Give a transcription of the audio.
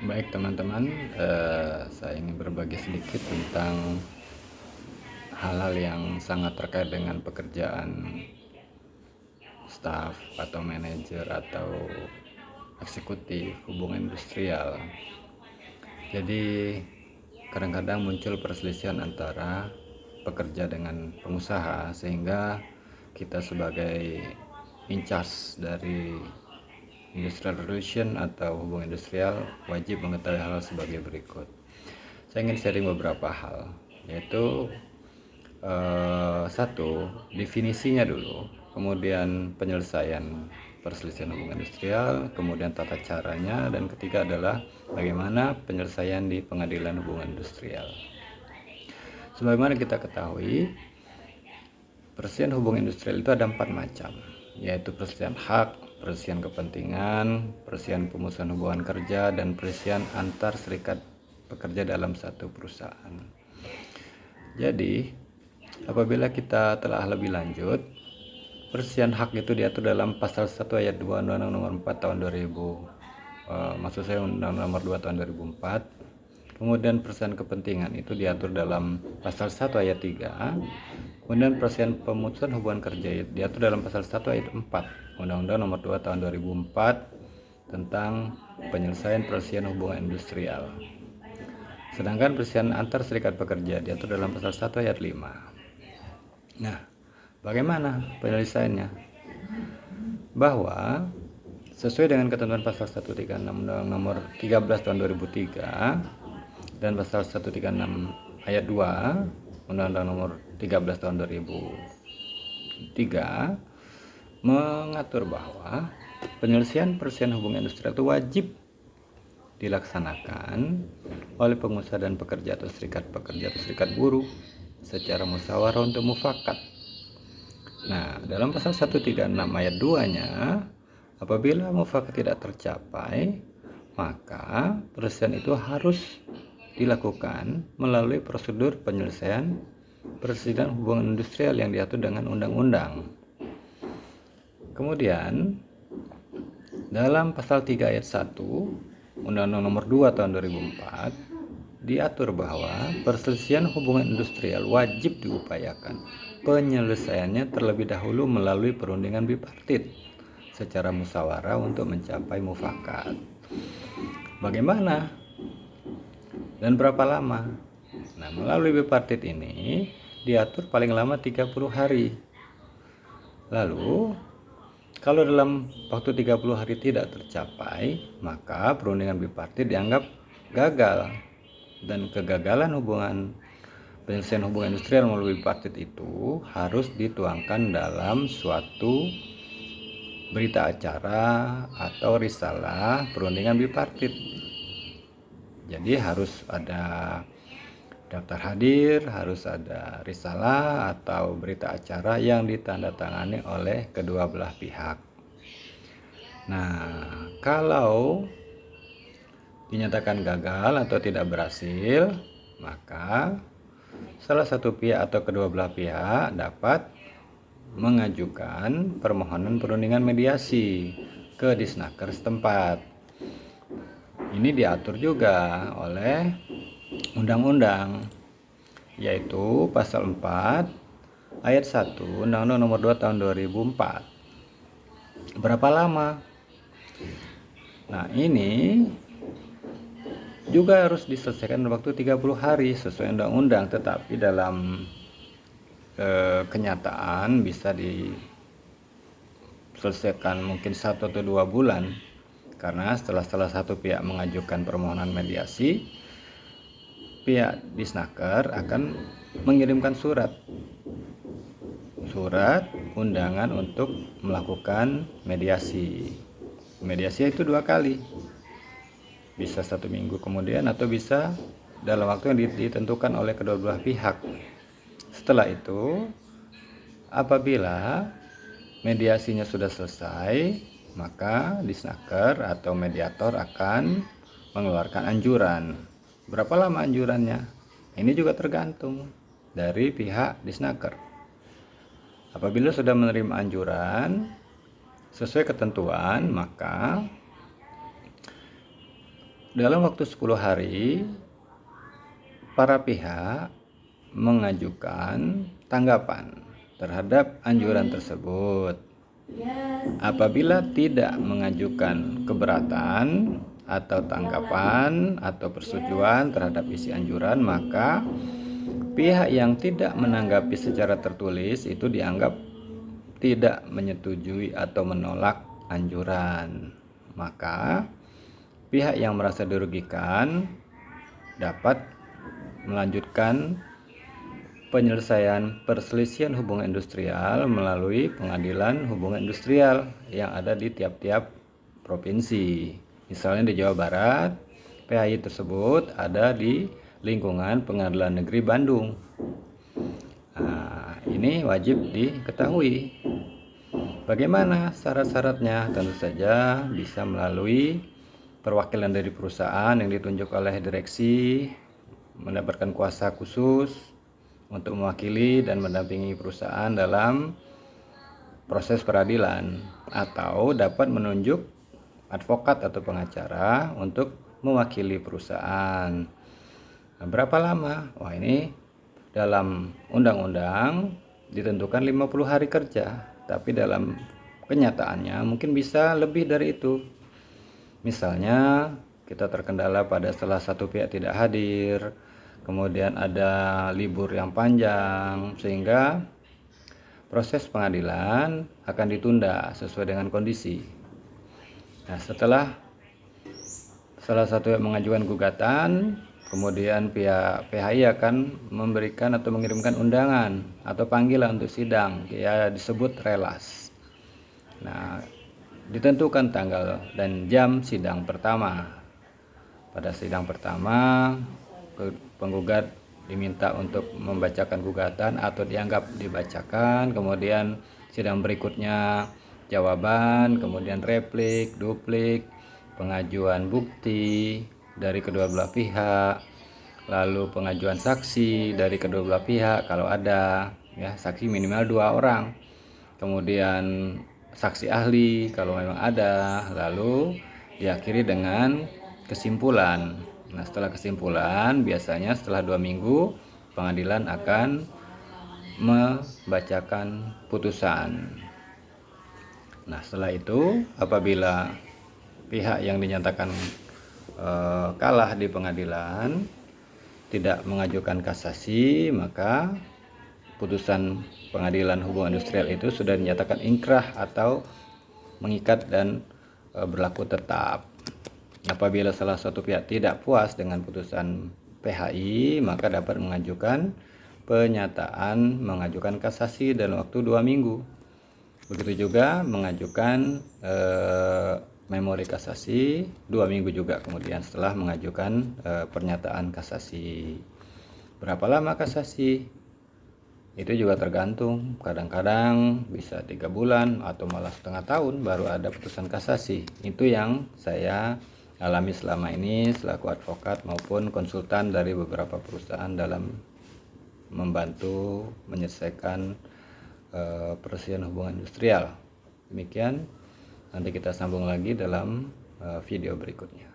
Baik teman-teman, saya ingin berbagi sedikit tentang hal-hal yang sangat terkait dengan pekerjaan staf atau manajer atau eksekutif hubungan industrial. Jadi kadang-kadang muncul perselisihan antara pekerja dengan pengusaha, sehingga kita sebagai in charge dari industrial relation atau hubungan industrial wajib mengetahui hal sebagai berikut. Saya ingin sharing beberapa hal, yaitu satu, definisinya dulu, kemudian penyelesaian perselisihan hubungan industrial, kemudian tata caranya, dan ketiga adalah bagaimana penyelesaian di pengadilan hubungan industrial. Sebagaimana kita ketahui, perselisihan hubungan industrial itu ada 4 macam, yaitu perselisihan hak, perselisihan kepentingan, perselisihan pemutusan hubungan kerja, dan perselisihan antar serikat pekerja dalam satu perusahaan. Jadi, apabila kita telah lebih lanjut, perselisihan hak itu diatur dalam pasal 1 ayat 2 Undang-Undang Nomor 4 tahun 2000. Maksud saya Undang-Undang Nomor 2 tahun 2004. Kemudian perselisihan kepentingan itu diatur dalam pasal 1 ayat 3. Kemudian perselisihan pemutusan hubungan kerja diatur dalam pasal 1 ayat 4 Undang-Undang Nomor 2 tahun 2004 tentang penyelesaian perselisihan hubungan industrial. Sedangkan perselisihan antar serikat pekerja diatur dalam pasal 1 ayat 5. Nah, bagaimana penyelesaiannya? Bahwa sesuai dengan ketentuan pasal 136 Undang-Undang Nomor 13 tahun 2003 dan pasal 136 ayat 2 Undang-Undang Nomor 13 tahun 2003 mengatur bahwa penyelesaian perselisihan hubungan industrial itu wajib dilaksanakan oleh pengusaha dan pekerja atau serikat pekerja atau serikat buruh secara musyawarah untuk mufakat. Nah, dalam pasal 136 ayat 2-nya, apabila mufakat tidak tercapai, maka perselisihan itu harus dilakukan melalui prosedur penyelesaian perselisihan hubungan industrial yang diatur dengan undang-undang. Kemudian, dalam pasal 3 ayat 1 Undang-Undang Nomor 2 tahun 2004 diatur bahwa perselisihan hubungan industrial wajib diupayakan penyelesaiannya terlebih dahulu melalui perundingan bipartit secara musyawarah untuk mencapai mufakat. Bagaimana dan berapa lama? Nah, melalui bipartit ini diatur paling lama 30 hari. Lalu, kalau dalam waktu 30 hari tidak tercapai, maka perundingan bipartit dianggap gagal. Dan kegagalan penyelesaian hubungan industrial melalui bipartit itu harus dituangkan dalam suatu berita acara atau risalah perundingan bipartit. Jadi harus ada daftar hadir, harus ada risalah atau berita acara yang ditandatangani oleh kedua belah pihak. Nah, kalau dinyatakan gagal atau tidak berhasil, maka salah satu pihak atau kedua belah pihak dapat mengajukan permohonan perundingan mediasi ke Disnaker setempat. Ini diatur juga oleh undang-undang, yaitu pasal 4 ayat 1 Undang-Undang Nomor 2 tahun 2004. Berapa lama? Nah, ini juga harus diselesaikan dalam waktu 30 hari sesuai undang-undang, tetapi dalam kenyataan bisa diselesaikan mungkin 1 atau 2 bulan, karena setelah salah satu pihak mengajukan permohonan mediasi, pihak Disnaker akan mengirimkan surat undangan untuk melakukan mediasi. Mediasi itu 2 kali, bisa 1 minggu kemudian atau bisa dalam waktu yang ditentukan oleh kedua belah pihak. Setelah itu, apabila mediasinya sudah selesai, maka Disnaker atau mediator akan mengeluarkan anjuran. Berapa lama anjurannya? Ini juga tergantung dari pihak Disnaker. Apabila sudah menerima anjuran sesuai ketentuan, maka dalam waktu 10 hari para pihak mengajukan tanggapan terhadap anjuran tersebut. Apabila tidak mengajukan keberatan atau tanggapan atau persetujuan terhadap isi anjuran, maka pihak yang tidak menanggapi secara tertulis itu dianggap tidak menyetujui atau menolak anjuran. Maka pihak yang merasa dirugikan dapat melanjutkan penyelesaian perselisihan hubungan industrial melalui pengadilan hubungan industrial yang ada di tiap-tiap provinsi. Misalnya di Jawa Barat, PHI tersebut ada di lingkungan Pengadilan Negeri Bandung. Nah, ini wajib diketahui. Bagaimana syarat-syaratnya? Tentu saja bisa melalui perwakilan dari perusahaan yang ditunjuk oleh direksi, mendapatkan kuasa khusus untuk mewakili dan mendampingi perusahaan dalam proses peradilan, atau dapat menunjuk advokat atau pengacara untuk mewakili perusahaan. Nah, berapa lama? Wah, ini dalam undang-undang ditentukan 50 hari kerja, tapi dalam kenyataannya mungkin bisa lebih dari itu. Misalnya kita terkendala pada salah satu pihak tidak hadir, kemudian ada libur yang panjang, sehingga proses pengadilan akan ditunda sesuai dengan kondisi. Nah, setelah salah satu yang mengajukan gugatan, kemudian pihak PHI akan memberikan atau mengirimkan undangan atau panggilan untuk sidang, ya disebut relas. Nah, ditentukan tanggal dan jam sidang pertama. Pada sidang pertama, penggugat diminta untuk membacakan gugatan atau dianggap dibacakan, kemudian sidang berikutnya jawaban, kemudian replik, duplik, pengajuan bukti dari kedua belah pihak, lalu pengajuan saksi dari kedua belah pihak kalau ada, ya saksi minimal 2 orang, kemudian saksi ahli kalau memang ada, lalu diakhiri dengan kesimpulan. Nah, setelah kesimpulan, biasanya setelah 2 minggu pengadilan akan membacakan putusan. Nah, setelah itu apabila pihak yang dinyatakan kalah di pengadilan tidak mengajukan kasasi, maka putusan pengadilan hubungan industrial itu sudah dinyatakan ingkrah atau mengikat dan berlaku tetap. Apabila salah satu pihak tidak puas dengan putusan PHI, maka dapat mengajukan penyataan mengajukan kasasi dalam waktu 2 minggu. Begitu juga mengajukan memori kasasi 2 minggu juga kemudian setelah mengajukan pernyataan kasasi. Berapa lama kasasi? Itu juga tergantung, kadang-kadang bisa 3 bulan atau malah setengah tahun baru ada putusan kasasi. Itu yang saya alami selama ini selaku advokat maupun konsultan dari beberapa perusahaan dalam membantu menyelesaikan perselisihan hubungan industrial. Demikian, nanti kita sambung lagi dalam video berikutnya.